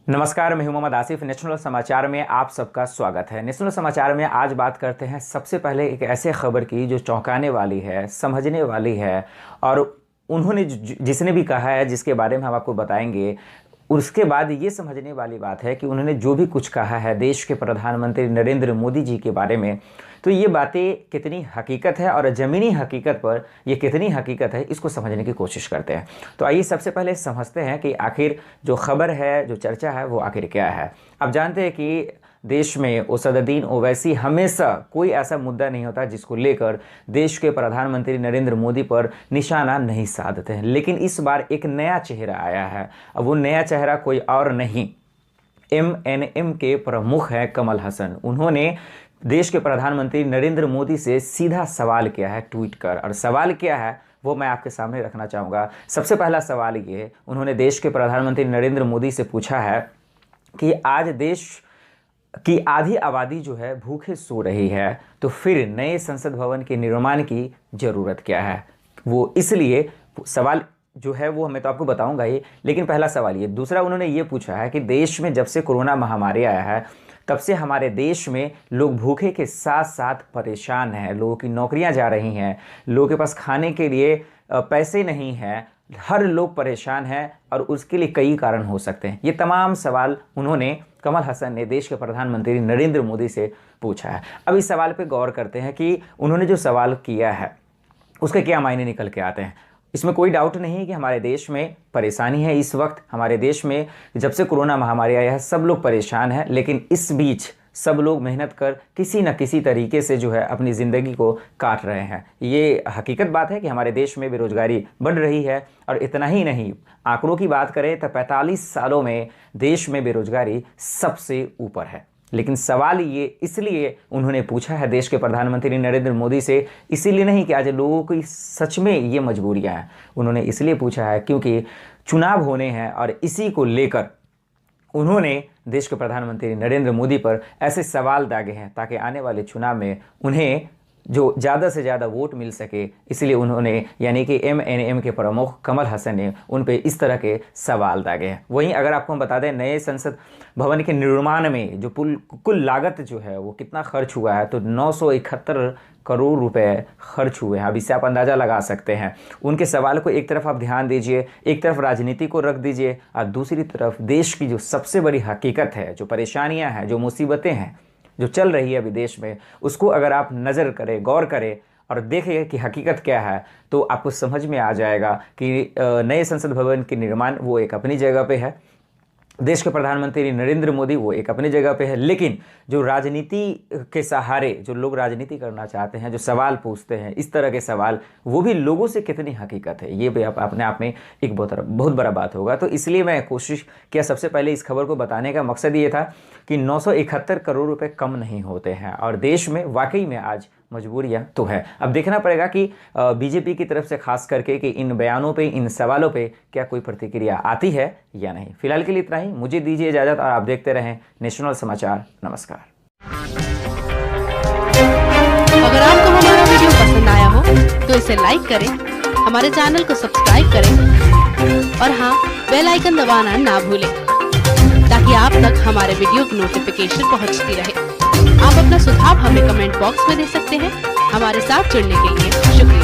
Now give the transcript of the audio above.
नमस्कार, मैं हूं मोहम्मद आसिफ। नेशनल समाचार में आप सबका स्वागत है। नेशनल समाचार में आज बात करते हैं सबसे पहले एक ऐसे खबर की जो चौंकाने वाली है, समझने वाली है, और उन्होंने जिसने भी कहा है, जिसके बारे में हम आपको बताएंगे। उसके बाद ये समझने वाली बात है कि उन्होंने जो भी कुछ कहा है देश के प्रधानमंत्री नरेंद्र मोदी जी के बारे में, तो ये बातें कितनी हकीकत है और ज़मीनी हकीकत पर ये कितनी हकीकत है, इसको समझने की कोशिश करते हैं। तो आइए सबसे पहले समझते हैं कि आखिर जो खबर है, जो चर्चा है, वो आखिर क्या है। आप जानते हैं कि देश में असदुद्दीन ओवैसी हमेशा कोई ऐसा मुद्दा नहीं होता जिसको लेकर देश के प्रधानमंत्री नरेंद्र मोदी पर निशाना नहीं साधते हैं। लेकिन इस बार एक नया चेहरा आया है। अब वो नया चेहरा कोई और नहीं, MNM के प्रमुख हैं कमल हसन। उन्होंने देश के प्रधानमंत्री नरेंद्र मोदी से सीधा सवाल किया है ट्वीट कर, और सवाल क्या है वो मैं आपके सामने रखना चाहूँगा। सबसे पहला सवाल ये, उन्होंने देश के प्रधानमंत्री नरेंद्र मोदी से पूछा है कि आज देश की आधी आबादी जो है भूखे सो रही है, तो फिर नए संसद भवन के निर्माण की ज़रूरत क्या है। वो इसलिए सवाल जो है वो मैं तो आपको बताऊंगा ही, लेकिन पहला सवाल ये। दूसरा, उन्होंने ये पूछा है कि देश में जब से कोरोना महामारी आया है तब से हमारे देश में लोग भूखे के साथ साथ परेशान हैं। लोगों की नौकरियां जा रही हैं, लोगों के पास खाने के लिए पैसे नहीं हैं, हर लोग परेशान हैं, और उसके लिए कई कारण हो सकते हैं। ये तमाम सवाल उन्होंने, कमल हसन ने, देश के प्रधानमंत्री नरेंद्र मोदी से पूछा है। अब इस सवाल पे गौर करते हैं कि उन्होंने जो सवाल किया है उसके क्या मायने निकल के आते हैं। इसमें कोई डाउट नहीं कि हमारे देश में परेशानी है। इस वक्त हमारे देश में जब से कोरोना महामारी आया है सब लोग परेशान हैं, लेकिन इस बीच सब लोग मेहनत कर किसी न किसी तरीके से जो है अपनी ज़िंदगी को काट रहे हैं। ये हकीकत बात है कि हमारे देश में बेरोज़गारी बढ़ रही है, और इतना ही नहीं, आंकड़ों की बात करें तो 45 सालों में देश में बेरोज़गारी सबसे ऊपर है। लेकिन सवाल ये इसलिए उन्होंने पूछा है देश के प्रधानमंत्री नरेंद्र मोदी से, इसीलिए नहीं कि आज लोगों की सच में ये मजबूरियां हैं। उन्होंने इसलिए पूछा है क्योंकि चुनाव होने हैं, और इसी को लेकर उन्होंने देश के प्रधानमंत्री नरेंद्र मोदी पर ऐसे सवाल दागे हैं ताकि आने वाले चुनाव में उन्हें जो ज़्यादा से ज़्यादा वोट मिल सके। इसलिए उन्होंने, यानी कि MNM के प्रमुख कमल हसन ने उन पे इस तरह के सवाल दागे हैं। वहीं अगर आपको हम बता दें, नए संसद भवन के निर्माण में जो कुल लागत जो है वो कितना खर्च हुआ है, तो 971 करोड़ रुपए खर्च हुए हैं। अब इससे आप अंदाज़ा लगा सकते हैं। उनके सवाल को एक तरफ आप ध्यान दीजिए, एक तरफ राजनीति को रख दीजिए, और दूसरी तरफ देश की जो सबसे बड़ी हकीकत है, जो परेशानियाँ हैं, जो मुसीबतें हैं जो चल रही है अभी देश में, उसको अगर आप नज़र करें, गौर करें और देखें कि हकीकत क्या है, तो आपको समझ में आ जाएगा कि नए संसद भवन के निर्माण वो एक अपनी जगह पे है, देश के प्रधानमंत्री नरेंद्र मोदी वो एक अपनी जगह पे है, लेकिन जो राजनीति के सहारे जो लोग राजनीति करना चाहते हैं, जो सवाल पूछते हैं, इस तरह के सवाल, वो भी लोगों से कितनी हकीकत है, ये भी अपने आप में एक बहुत बड़ा बात होगा। तो इसलिए मैं कोशिश किया, सबसे पहले इस खबर को बताने का मकसद ये था कि 971 करोड़ रुपए कम नहीं होते हैं, और देश में वाकई में आज मजबूरियां तो है। अब देखना पड़ेगा कि बीजेपी की तरफ से खास करके कि इन बयानों पे, इन सवालों पे क्या कोई प्रतिक्रिया आती है या नहीं। फिलहाल के लिए इतना ही, मुझे दीजिए इजाज़त, और आप देखते रहें नेशनल समाचार। नमस्कार। अगर आपको हमारा वीडियो पसंद आया हो तो इसे लाइक करें, हमारे चैनल को सब्सक्राइब करें, और हाँ, बेल आइकन दबाना ना भूलें ताकि आप तक हमारे वीडियो की नोटिफिकेशन पहुंचती रहे। आप अपना सुझाव हमें कमेंट बॉक्स में दे सकते हैं। हमारे साथ जुड़ने के लिए शुक्रिया।